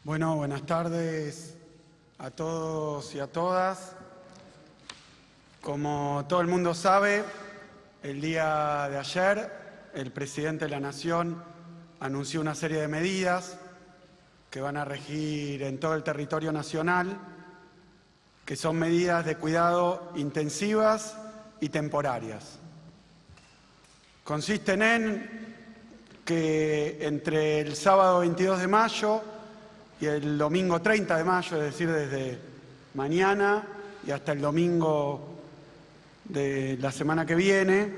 Bueno, buenas tardes a todos y a todas. Como todo el mundo sabe, el día de ayer el presidente de la Nación anunció una serie de medidas que van a regir en todo el territorio nacional, que son medidas de cuidado intensivas y temporarias. Consisten en que entre el sábado 22 de mayo y el domingo 30 de mayo, es decir, desde mañana y hasta el domingo de la semana que viene,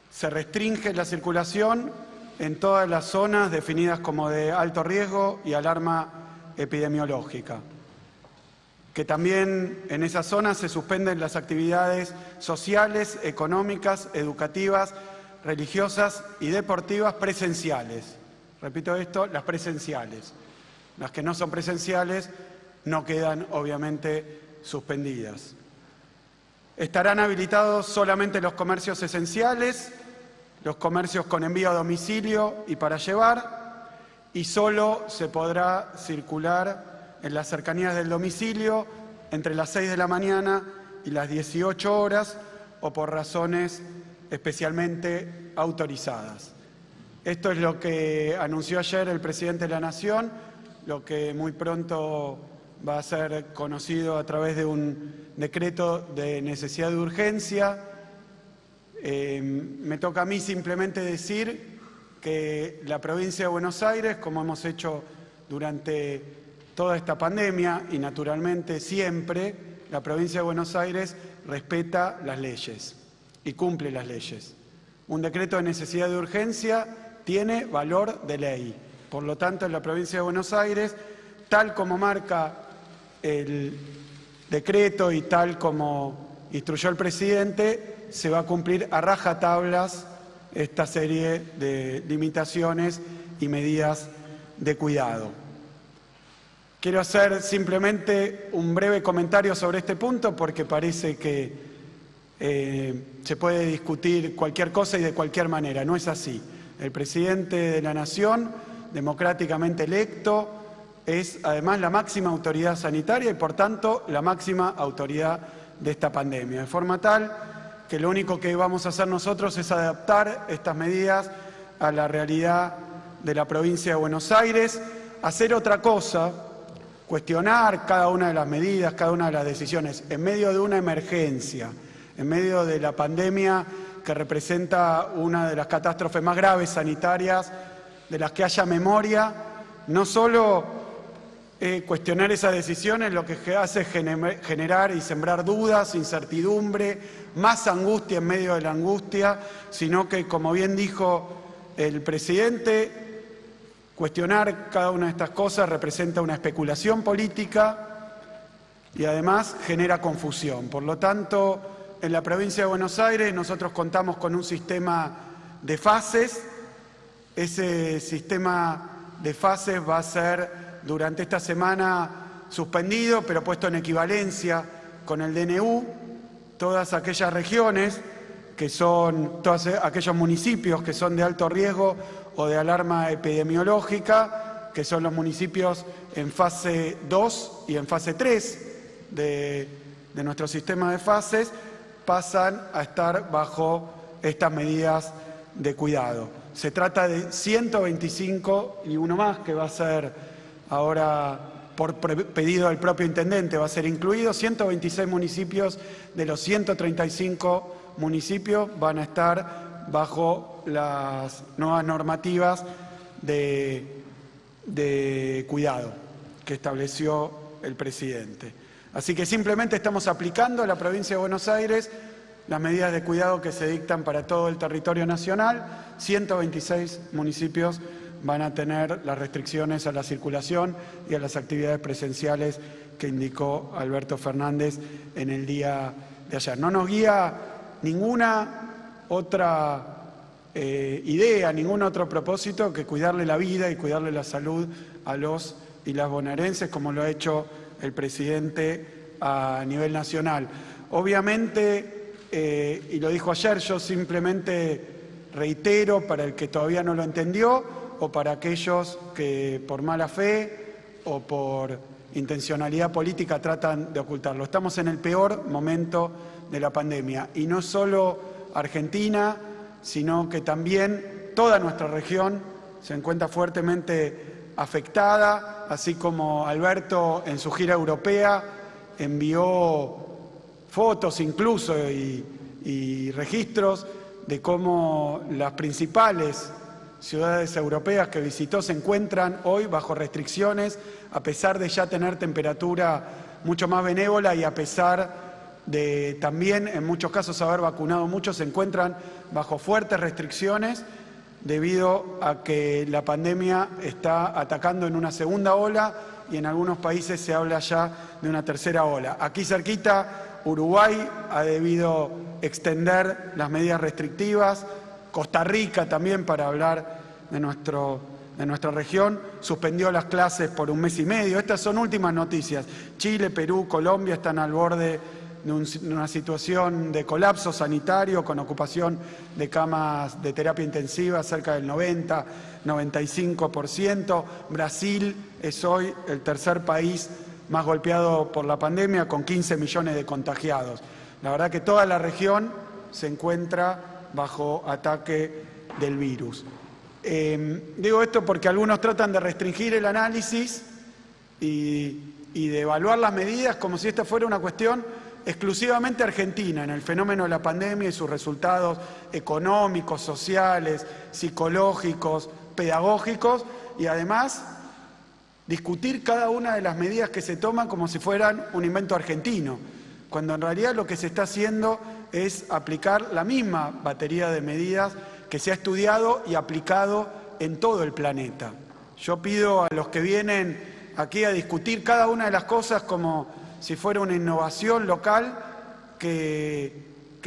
se restringe la circulación en todas las zonas definidas como de alto riesgo y alarma epidemiológica. Que también en esas zonas se suspenden las actividades sociales, económicas, educativas, religiosas y deportivas presenciales. Repito esto, las presenciales. Las que no son presenciales no quedan, obviamente, suspendidas. Estarán habilitados solamente los comercios esenciales, los comercios con envío a domicilio y para llevar, y solo se podrá circular en las cercanías del domicilio entre las 6 de la mañana y las 18 horas o por razones especialmente autorizadas. Esto es lo que anunció ayer el presidente de la Nación, lo que muy pronto va a ser conocido a través de un decreto de necesidad de urgencia. Me toca a mí simplemente decir que la provincia de Buenos Aires, como hemos hecho durante toda esta pandemia y naturalmente siempre, la provincia de Buenos Aires respeta las leyes y cumple las leyes. Un decreto de necesidad de urgencia tiene valor de ley. Por lo tanto, en la provincia de Buenos Aires, tal como marca el decreto y tal como instruyó el presidente, se va a cumplir a rajatablas esta serie de limitaciones y medidas de cuidado. Quiero hacer simplemente un breve comentario sobre este punto porque parece que se puede discutir cualquier cosa y de cualquier manera. No es así. El presidente de la Nación, democráticamente electo, es además la máxima autoridad sanitaria y por tanto la máxima autoridad de esta pandemia. De forma tal que lo único que vamos a hacer nosotros es adaptar estas medidas a la realidad de la provincia de Buenos Aires, hacer otra cosa, cuestionar cada una de las medidas, cada una de las decisiones, en medio de una emergencia, en medio de la pandemia que representa una de las catástrofes más graves sanitarias de las que haya memoria, no solo cuestionar esas decisiones lo que hace es generar y sembrar dudas, incertidumbre, más angustia en medio de la angustia, sino que, como bien dijo el presidente, cuestionar cada una de estas cosas representa una especulación política y además genera confusión. Por lo tanto, en la provincia de Buenos Aires nosotros contamos con un sistema de fases. Ese sistema de fases va a ser durante esta semana suspendido, pero puesto en equivalencia con el DNU. Todas aquellas regiones que son, todos aquellos municipios que son de alto riesgo o de alarma epidemiológica, que son los municipios en fase 2 y en fase 3 de nuestro sistema de fases, pasan a estar bajo estas medidas de cuidado. Se trata de 125 y uno más que va a ser ahora por pedido del propio intendente, va a ser incluido. 126 municipios de los 135 municipios van a estar bajo las nuevas normativas de cuidado que estableció el presidente. Así que simplemente estamos aplicando a la provincia de Buenos Aires las medidas de cuidado que se dictan para todo el territorio nacional. 126 municipios van a tener las restricciones a la circulación y a las actividades presenciales que indicó Alberto Fernández en el día de ayer. No nos guía ninguna otra idea, ningún otro propósito que cuidarle la vida y cuidarle la salud a los y las bonaerenses, como lo ha hecho el presidente a nivel nacional. Obviamente, y lo dijo ayer, yo simplemente reitero para el que todavía no lo entendió o para aquellos que por mala fe o por intencionalidad política tratan de ocultarlo. Estamos en el peor momento de la pandemia y no solo Argentina, sino que también toda nuestra región se encuentra fuertemente afectada, así como Alberto en su gira europea envió fotos incluso y registros de cómo las principales ciudades europeas que visitó se encuentran hoy bajo restricciones, a pesar de ya tener temperatura mucho más benévola y a pesar de también en muchos casos haber vacunado muchos, se encuentran bajo fuertes restricciones debido a que la pandemia está atacando en una segunda ola y en algunos países se habla ya de una tercera ola. Aquí cerquita, Uruguay ha debido extender las medidas restrictivas, Costa Rica también, para hablar de nuestra región, suspendió las clases por 1 mes y medio. Estas son últimas noticias. Chile, Perú, Colombia están al borde de una situación de colapso sanitario con ocupación de camas de terapia intensiva cerca del 90-95%. Brasil es hoy el tercer país más golpeado por la pandemia, con 15 millones de contagiados. La verdad que toda la región se encuentra bajo ataque del virus. Digo esto porque algunos tratan de restringir el análisis y de evaluar las medidas como si esta fuera una cuestión exclusivamente argentina en el fenómeno de la pandemia y sus resultados económicos, sociales, psicológicos, pedagógicos, y además discutir cada una de las medidas que se toman como si fueran un invento argentino, cuando en realidad lo que se está haciendo es aplicar la misma batería de medidas que se ha estudiado y aplicado en todo el planeta. Yo pido a los que vienen aquí a discutir cada una de las cosas como si fuera una innovación local, que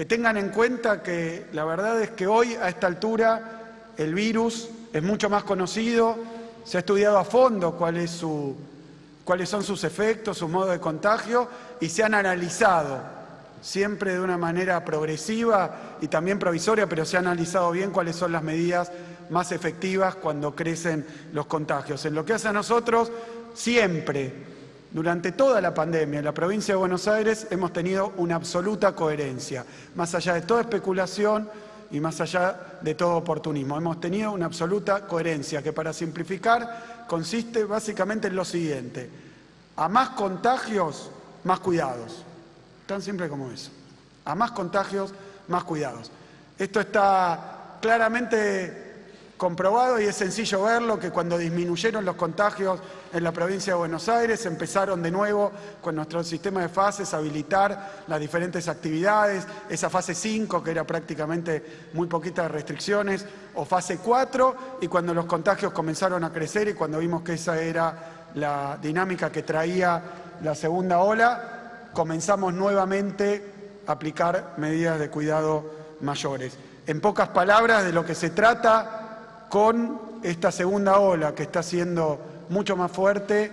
tengan en cuenta que la verdad es que hoy, a esta altura, el virus es mucho más conocido, se ha estudiado a fondo cuáles son sus efectos, su modo de contagio, y se han analizado siempre de una manera progresiva y también provisoria, pero se ha analizado bien cuáles son las medidas más efectivas cuando crecen los contagios. En lo que hace a nosotros, siempre, durante toda la pandemia, en la provincia de Buenos Aires hemos tenido una absoluta coherencia, más allá de toda especulación y más allá de todo oportunismo. Hemos tenido una absoluta coherencia que, para simplificar, consiste básicamente en lo siguiente: a más contagios, más cuidados. Tan simple como eso. A más contagios, más cuidados. Esto está claramente comprobado y es sencillo verlo, que cuando disminuyeron los contagios en la provincia de Buenos Aires, empezaron de nuevo con nuestro sistema de fases a habilitar las diferentes actividades, esa fase 5 que era prácticamente muy poquitas restricciones, o fase 4, y cuando los contagios comenzaron a crecer y cuando vimos que esa era la dinámica que traía la segunda ola, comenzamos nuevamente a aplicar medidas de cuidado mayores. En pocas palabras, de lo que se trata con esta segunda ola, que está siendo mucho más fuerte,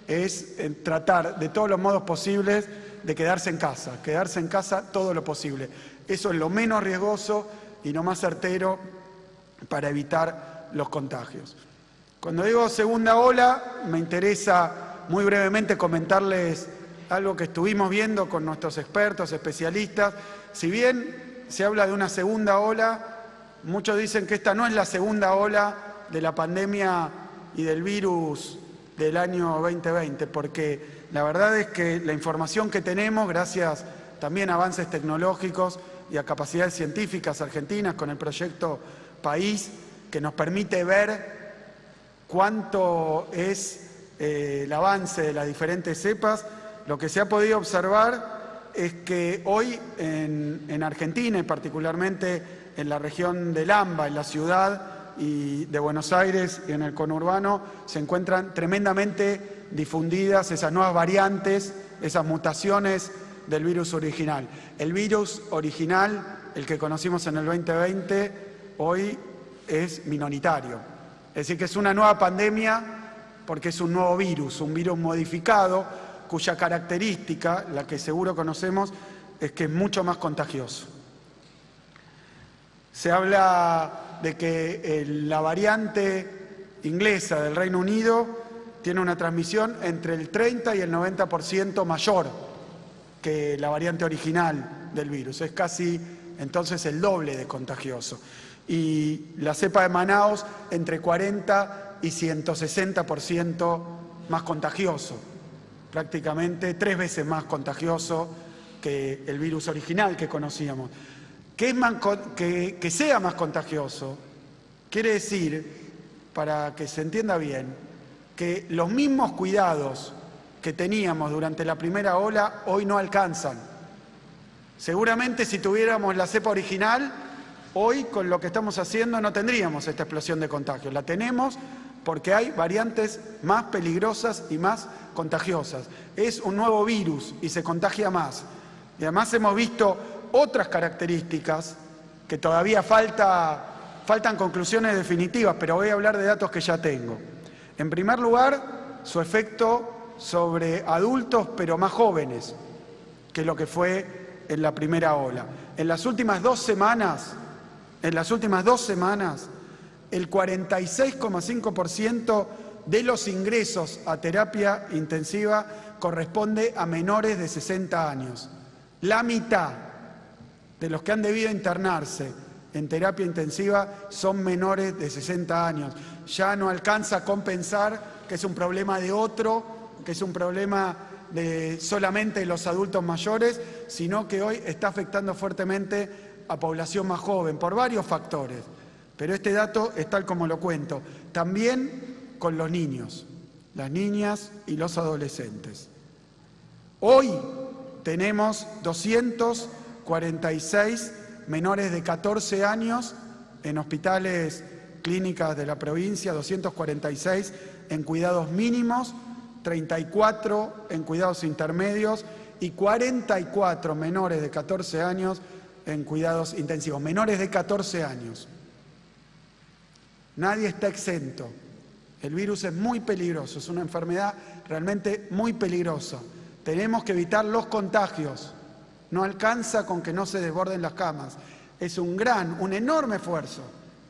es tratar de todos los modos posibles de quedarse en casa todo lo posible. Eso es lo menos riesgoso y lo más certero para evitar los contagios. Cuando digo segunda ola, me interesa muy brevemente comentarles algo que estuvimos viendo con nuestros expertos, especialistas. Si bien se habla de una segunda ola, muchos dicen que esta no es la segunda ola de la pandemia y del virus del año 2020, porque la verdad es que la información que tenemos, gracias también a avances tecnológicos y a capacidades científicas argentinas con el proyecto País, que nos permite ver cuánto es el avance de las diferentes cepas, lo que se ha podido observar es que hoy en Argentina, y particularmente en la región del AMBA, en la ciudad y de Buenos Aires y en el conurbano, se encuentran tremendamente difundidas esas nuevas variantes, esas mutaciones del virus original. El virus original, el que conocimos en el 2020, hoy es minoritario. Es decir, que es una nueva pandemia porque es un nuevo virus, un virus modificado, cuya característica, la que seguro conocemos, es que es mucho más contagioso. Se habla de que la variante inglesa del Reino Unido tiene una transmisión entre el 30 y el 90% mayor que la variante original del virus. Es casi entonces el doble de contagioso. Y la cepa de Manaos entre 40 y 160% más contagioso, prácticamente 3 veces más contagioso que el virus original que conocíamos. Que sea más contagioso quiere decir, para que se entienda bien, que los mismos cuidados que teníamos durante la primera ola hoy no alcanzan. Seguramente si tuviéramos la cepa original, hoy con lo que estamos haciendo no tendríamos esta explosión de contagios. La tenemos porque hay variantes más peligrosas y más contagiosas. Es un nuevo virus y se contagia más. Y además hemos visto otras características que todavía faltan conclusiones definitivas, pero voy a hablar de datos que ya tengo. En primer lugar, su efecto sobre adultos, pero más jóvenes, que es lo que fue en la primera ola. En las últimas 2 semanas, el 46,5% de los ingresos a terapia intensiva corresponde a menores de 60 años. La mitad de los que han debido internarse en terapia intensiva son menores de 60 años. Ya no alcanza a compensar que es un problema de otro, que es un problema de solamente los adultos mayores, sino que hoy está afectando fuertemente a población más joven por varios factores. Pero este dato es tal como lo cuento. También con los niños, las niñas y los adolescentes. Hoy tenemos 246 menores de 14 años en hospitales, clínicas de la provincia, 246 en cuidados mínimos, 34 en cuidados intermedios y 44 menores de 14 años en cuidados intensivos. Menores de 14 años. Nadie está exento. El virus es muy peligroso, es una enfermedad realmente muy peligrosa. Tenemos que evitar los contagios. No alcanza con que no se desborden las camas. Es un enorme esfuerzo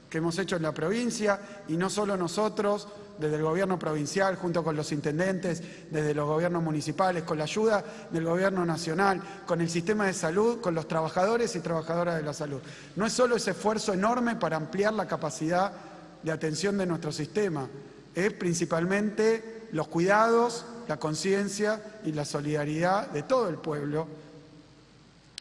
que hemos hecho en la provincia, y no solo nosotros, desde el gobierno provincial, junto con los intendentes, desde los gobiernos municipales, con la ayuda del gobierno nacional, con el sistema de salud, con los trabajadores y trabajadoras de la salud. No es solo ese esfuerzo enorme para ampliar la capacidad de atención de nuestro sistema, es principalmente los cuidados, la conciencia y la solidaridad de todo el pueblo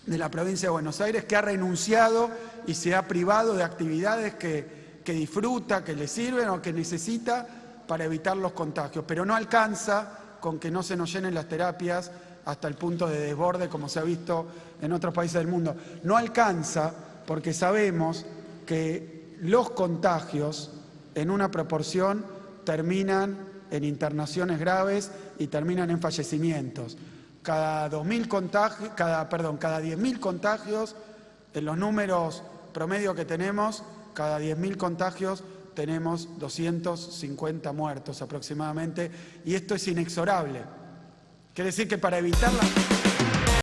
de la provincia de Buenos Aires, que ha renunciado y se ha privado de actividades que disfruta, que le sirven o que necesita para evitar los contagios. Pero no alcanza con que no se nos llenen las terapias hasta el punto de desborde, como se ha visto en otros países del mundo. No alcanza porque sabemos que los contagios en una proporción terminan en internaciones graves y terminan en fallecimientos. Cada 10.000 contagios, en los números promedio que tenemos, cada 10.000 contagios tenemos 250 muertos aproximadamente, y esto es inexorable. Quiere decir que para evitar la...